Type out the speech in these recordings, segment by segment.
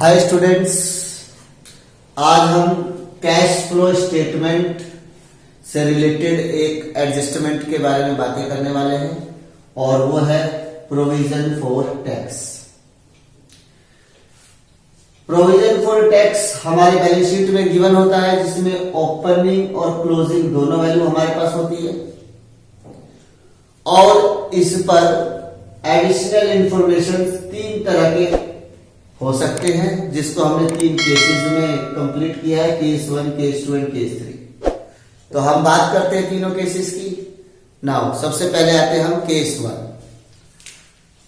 Hi students, आज हम cash flow statement से रिलेटेड एक एडजस्टमेंट के बारे में बातें करने वाले हैं और वो है provision for tax. Provision for tax हमारे बैलेंस शीट में गिवन होता है, जिसमें ओपनिंग और क्लोजिंग दोनों वैल्यू हमारे पास होती है और इस पर एडिशनल इंफॉर्मेशन तीन तरह के हो सकते हैं, जिसको हमने तीन केसेस में कंप्लीट किया है, केस 1, केस 2 एंड केस 3। तो हम बात करते हैं तीनों केसेस की। नाउ सबसे पहले आते हैं हम केस 1।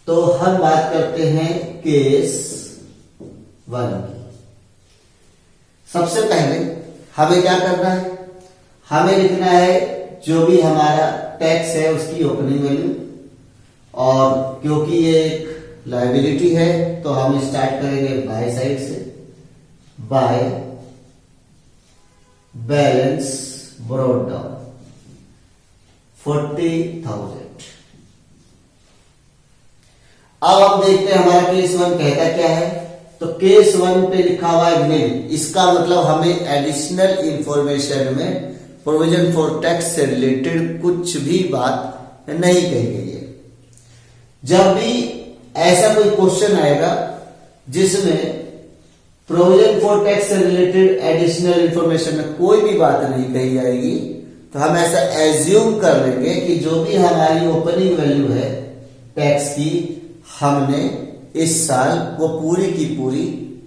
तो हम बात करते हैं केस 1 की। सबसे पहले हमें क्या करना है, हमें लिखना है जो भी हमारा टैक्स है उसकी ओपनिंग वैल्यू, और क्योंकि ये एक लायबिलिटी है तो हम स्टार्ट करेंगे बाय साइड से। By balance brought down 40,000। अब हम देखते हैं हमारा केस 1 कहता क्या है। तो केस 1 पे लिखा हुआ है नील, इसका मतलब हमें एडिशनल इंफॉर्मेशन में प्रोविजन फॉर टैक्स से रिलेटेड कुछ भी बात नहीं कही गई है। जब भी ऐसा कोई क्वेश्चन आएगा जिसमें प्रोविजन फॉर टैक्स से रिलेटेड एडिशनल इंफॉर्मेशन में कोई भी बात नहीं कही जाएगी, तो हम ऐसा एज्यूम कर लेंगे कि जो भी हमारी ओपनिंग वैल्यू है टैक्स की, हमने इस साल वो पूरी की पूरी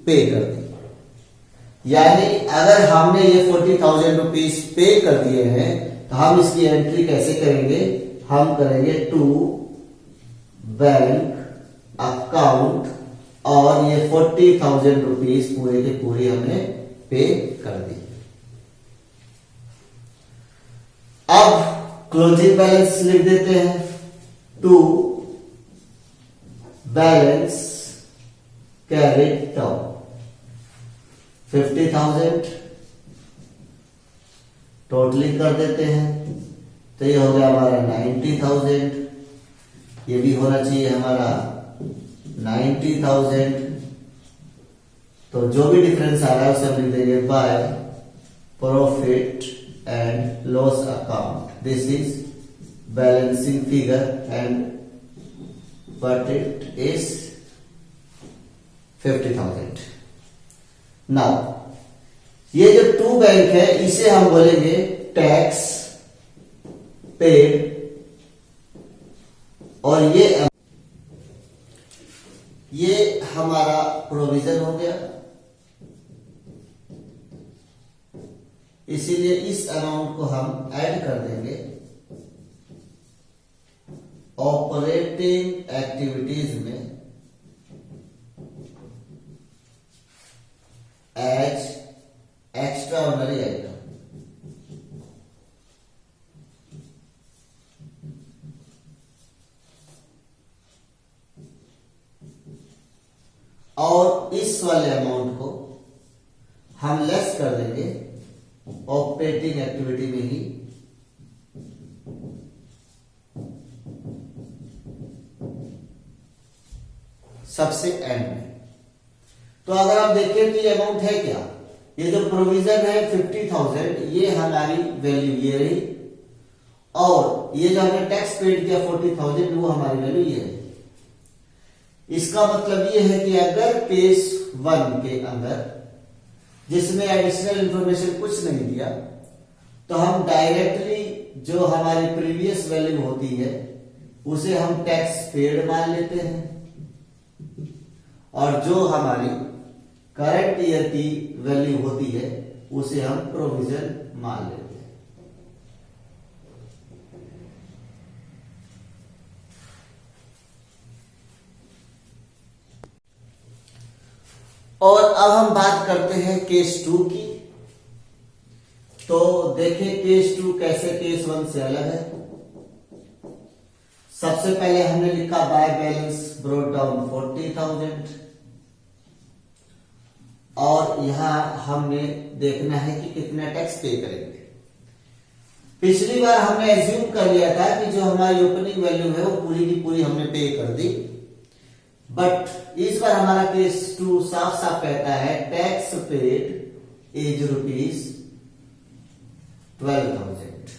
पे कर दी। यानी अगर हमने ये 40,000 रुपीज पे कर दिए हैं तो हम इसकी एंट्री कैसे करेंगे, हम करेंगे टू बैंक अकाउंट, और ये 40,000 रुपीज पूरे के पूरे हमने पे कर दी। अब क्लोजिंग बैलेंस लिख देते हैं, to balance carried down 50,000 totalling कर देते हैं। तो ये हो गया हमारा 90,000, ये भी होना चाहिए हमारा 90,000। तो जो भी डिफरेंस आ रहा है उसे हम लिख देंगे by profit and loss account. This is balancing figure and but it is 50,000। Now ये जो टू बैंक है इसे हम बोलेंगे टैक्स पेड, और ये हमारा प्रोविजन हो गया। इसीलिए इस अमाउंट को हम ऐड कर देंगे ऑपरेटिंग एक्टिविटीज में एज एक्स्ट्राऑर्डिनरी आइटम। और इस वाले अमाउंट को हम लेस कर देंगे ऑपरेटिंग एक्टिविटी में ही, सबसे एंड में। तो अगर आप देखें तो ये अमाउंट है क्या, ये जो प्रोविजन है 50,000, ये हमारी वैल्यू ये रही, और ये जो हमने टैक्स पेड किया 40,000 वो हमारी वैल्यू ये है। इसका मतलब ये है कि अगर केस 1 के अंदर जिसमें एडिशनल इंफॉर्मेशन कुछ नहीं दिया, तो हम डायरेक्टली जो हमारी प्रीवियस वैल्यू होती है उसे हम टैक्स पेड मान लेते हैं, और जो हमारी करंट ईयर की वैल्यू होती है उसे हम प्रोविजन मान लेते हैं। और अब हम बात करते हैं केस 2 की। तो देखें केस 2 कैसे केस 1 से अलग है। सबसे पहले हमने लिखा बाय बैलेंस ब्रॉट डाउन 40,000, और यहां हमने देखना है कि कितना टैक्स पे करेंगे। पिछली बार हमने एज्यूम कर लिया था कि जो हमारी ओपनिंग वैल्यू है वो पूरी की पूरी हमने पे कर दी। बट इस बार हमारा केस 2 साफ साफ कहता है टैक्स पेड इज ₹12,000।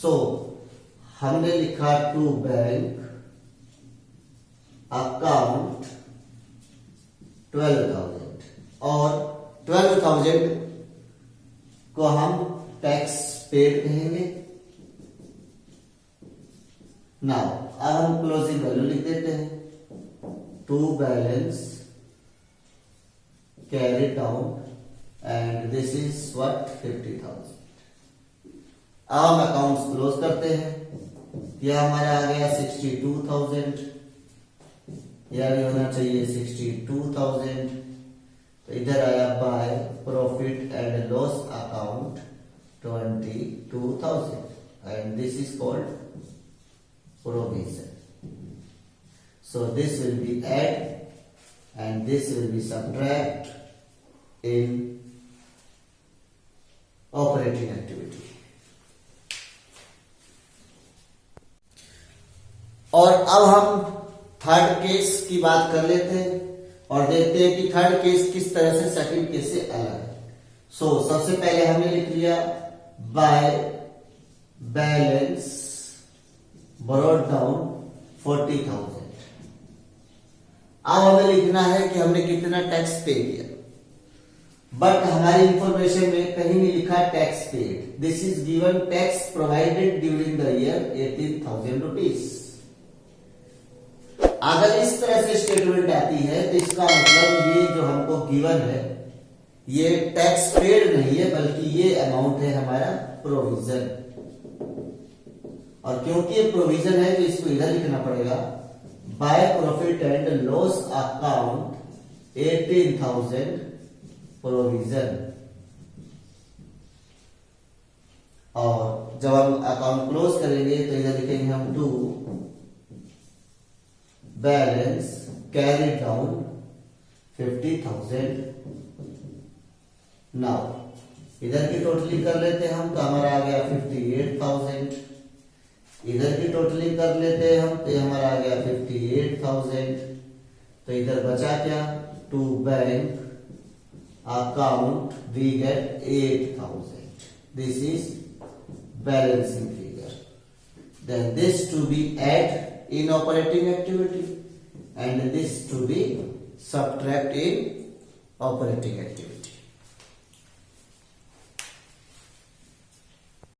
सो हमने लिखा टू बैंक अकाउंट 12,000 और 12,000 को हम टैक्स पेड कहेंगे। नाउ अब हम क्लोजिंग वैल्यू लिख देते हैं। To balance carried out and this is what 50,000। अब हम अकाउंट्स क्लोज करते हैं। यह हमारा आ गया 62,000, यह भी होना चाहिए 62,000। तो इधर आया by profit and loss account 22,000 and this is called provision. So this will be add and this will be subtract in operating activity. और अब हम थर्ड केस की बात कर लेते हैं और देखते हैं कि थर्ड केस किस तरह से सेकंड केस से अलग है। सो सबसे पहले हमने लिख लिया बाय बैलेंस brought down 40,000। अब हमें लिखना है कि हमने कितना टैक्स पे किया, बट हमारी इंफॉर्मेशन में कहीं नहीं लिखा tax paid. This is given tax provided during the year 18,000 rupees. अगर इस तरह से स्टेटमेंट आती है तो इसका मतलब ये जो हमको गिवन है ये टैक्स पेड नहीं है, बल्कि ये अमाउंट है हमारा प्रोविजन। और क्योंकि ये प्रोविजन है तो इसको इधर लिखना पड़ेगा by profit and loss account 18,000 provision. और जब हम अकाउंट क्लोज करेंगे तो इधर लिखेंगे हम to balance carry down 50,000। Now इधर की टोटलिंग कर लेते हैं हम, तो हमारा आ गया 58,000। इधर की टोटलिंग कर लेते हैं हम, तो हमारा आ गया 58,000। तो इधर बचा क्या, to bank account we get 8,000। This is balancing figure. Then this to be add in operating activity and this to be subtract in operating activity.